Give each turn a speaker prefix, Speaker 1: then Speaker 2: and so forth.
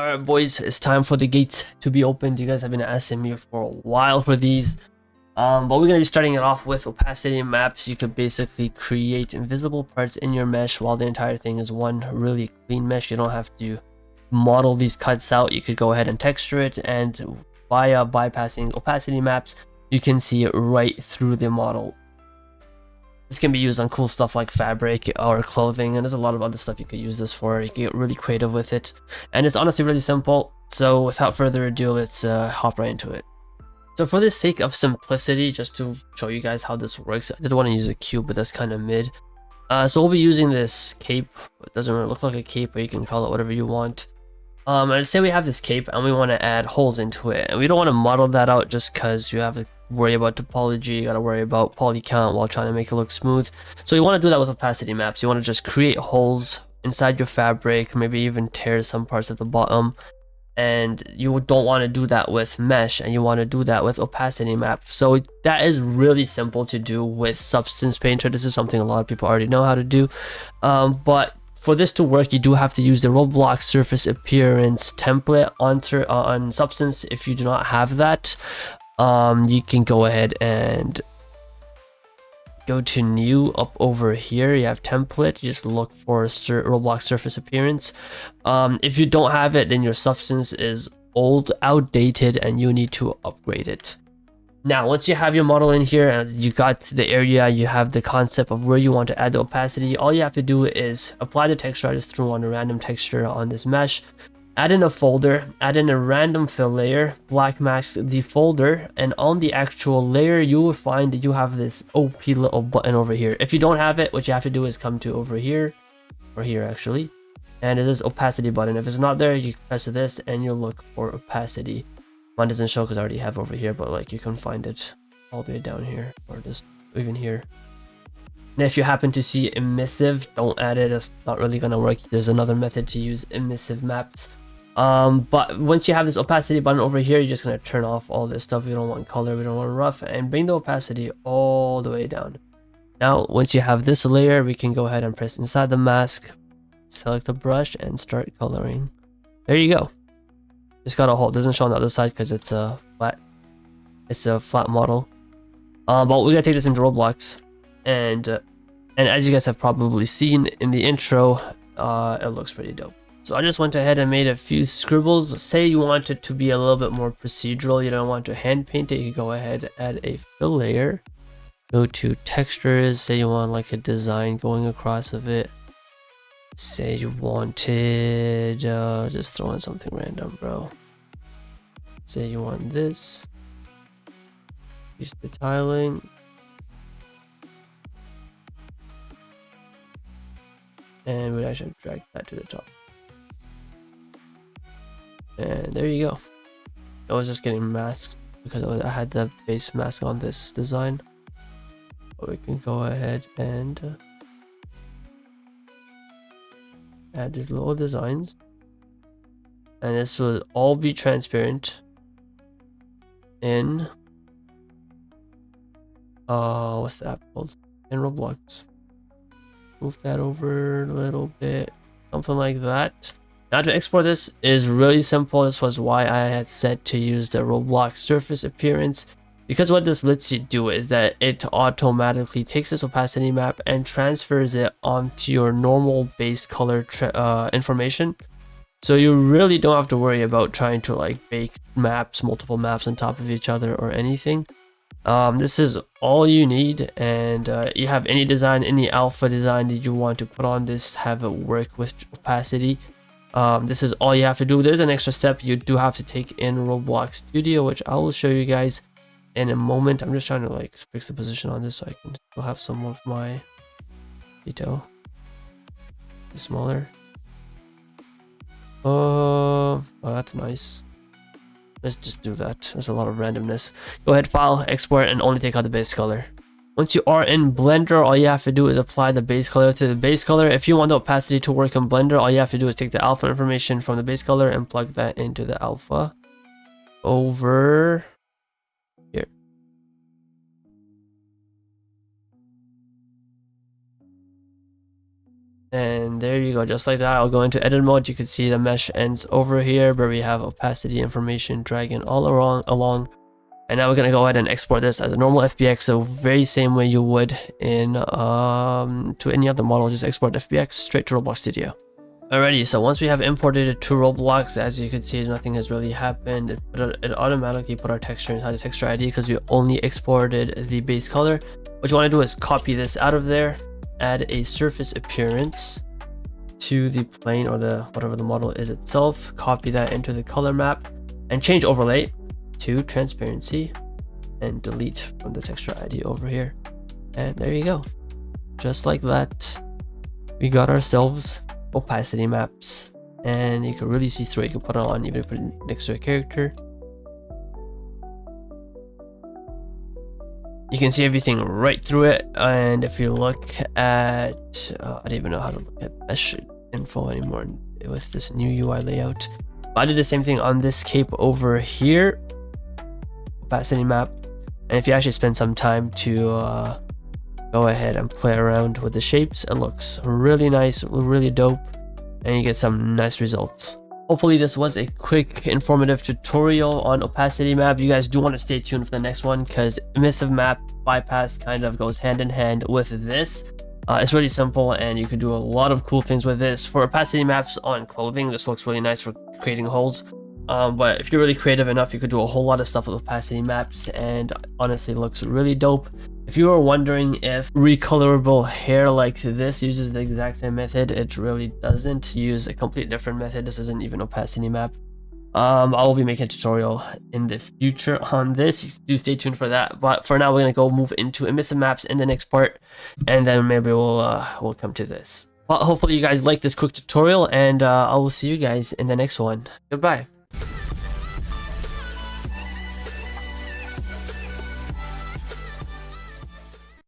Speaker 1: Alright boys, it's time for the gates to be opened. You guys have been asking me for a while for these. But we're going to be starting it off with opacity maps. You could basically create invisible parts in your mesh while the entire thing is one really clean mesh. You don't have to model these cuts out. You could go ahead and texture it, and via bypassing opacity maps, you can see it right through the model. This can be used on cool stuff like fabric or clothing, and there's a lot of other stuff you could use this for. You can get really creative with it, and it's honestly really simple. So without further ado, let's hop right into it. So for the sake of simplicity, just to show you guys how this works, I did want to use a cube, but that's kind of mid. So we'll be using this cape. It doesn't really look like a cape, but you can call it whatever you want. And say we have this cape and we want to add holes into it, and we don't want to model that out just because you have to worry about topology, you gotta worry about poly count while trying to make it look smooth. So you want to do that with opacity maps. You want to just create holes inside your fabric, maybe even tear some parts at the bottom, and you don't want to do that with mesh, and you want to do that with opacity map. So that is really simple to do with Substance Painter. This is something a lot of people already know how to do, but for this to work, you do have to use the Roblox surface appearance template on Substance. If you do not have that, you can go ahead and go to new. Up over here you have template. You just look for Roblox surface appearance. If you don't have it, then your Substance is old, outdated, and you need to upgrade it. Now once you have your model in here and you got the area, you have the concept of where you want to add the opacity, all you have to do is apply the texture. I just threw on a random texture on this mesh, add in a folder, add in a random fill layer, black mask the folder, and on the actual layer you will find that you have this OP little button over here. If you don't have it, what you have to do is come to over here, or here actually, and it is opacity button. If it's not there, you press this and you'll look for opacity. Mine doesn't show because I already have over here, but like you can find it all the way down here, or just even here. And if you happen to see emissive, don't add it. It's not really gonna work. There's another method to use emissive maps. But once you have this opacity button over here, you're just gonna turn off all this stuff. We don't want color, we don't want rough, and bring the opacity all the way down. Now once you have this layer, we can go ahead and press inside the mask, select the brush, and start coloring. There you go. Just got a hole. It doesn't show on the other side because it's a flat model. But we're gonna take this into Roblox, and as you guys have probably seen in the intro, it looks pretty dope. So I just went ahead and made a few scribbles. Say you want it to be a little bit more procedural, you don't want to hand paint it, you can go ahead and add a fill layer. Go to textures, say you want like a design going across of it. Say you wanted, just throw in something random, bro. Say you want this. Use the tiling. And we'd actually drag that to the top. And there you go. I was just getting masked because I had the base mask on this design. But we can go ahead and add these little designs, and this will all be transparent in what's the app called? In Roblox. Move that over a little bit, something like that. Now to export this is really simple. This was why I had set to use the Roblox surface appearance, because what this lets you do is that it automatically takes this opacity map and transfers it onto your normal base color information. So you really don't have to worry about trying to like bake maps, multiple maps on top of each other or anything. This is all you need, and you have any design, any alpha design that you want to put on this, have it work with opacity. This is all you have to do. There's an extra step you do have to take in Roblox Studio, which I will show you guys in a moment. I'm just trying to like fix the position on this so I can still have some of my detail. Smaller. Oh, that's nice. Let's just do that. There's a lot of randomness. Go ahead, file, export, and only take out the base color. Once you are in Blender, all you have to do is apply the base color to the base color. If you want the opacity to work in Blender, all you have to do is take the alpha information from the base color and plug that into the alpha over here. And there you go, just like that. I'll go into edit mode. You can see the mesh ends over here where we have opacity information dragging all along. And now we're gonna go ahead and export this as a normal FBX, the very same way you would in to any other model. Just export FBX straight to Roblox Studio. Alrighty, so once we have imported it to Roblox, as you can see, nothing has really happened. It automatically put our texture inside the texture ID because we only exported the base color. What you want to do is copy this out of there, add a surface appearance to the plane or the whatever the model is itself, copy that into the color map, and change overlay to transparency, and delete from the texture ID over here. And there you go, just like that, we got ourselves opacity maps, and you can really see through it. You can put it on even if you put it next to a character. You can see everything right through it. And if you look at I don't even know how to look at mesh info anymore with this new UI layout, but I did the same thing on this cape over here, opacity map. And if you actually spend some time to go ahead and play around with the shapes, it looks really nice, really dope, and you get some nice results. Hopefully this was a quick, informative tutorial on opacity map. You guys do want to stay tuned for the next one because emissive map bypass kind of goes hand in hand with this. It's really simple and you can do a lot of cool things with this. For opacity maps on clothing, this looks really nice for creating holds. But if you're really creative enough, you could do a whole lot of stuff with opacity maps, and honestly, it looks really dope. If you were wondering if recolorable hair like this uses the exact same method, it really doesn't. Use a completely different method. This isn't even opacity map. I will be making a tutorial in the future on this. Do stay tuned for that. But for now, we're gonna go move into emissive maps in the next part, and then maybe we'll come to this. Well, hopefully you guys like this quick tutorial, and I will see you guys in the next one. Goodbye.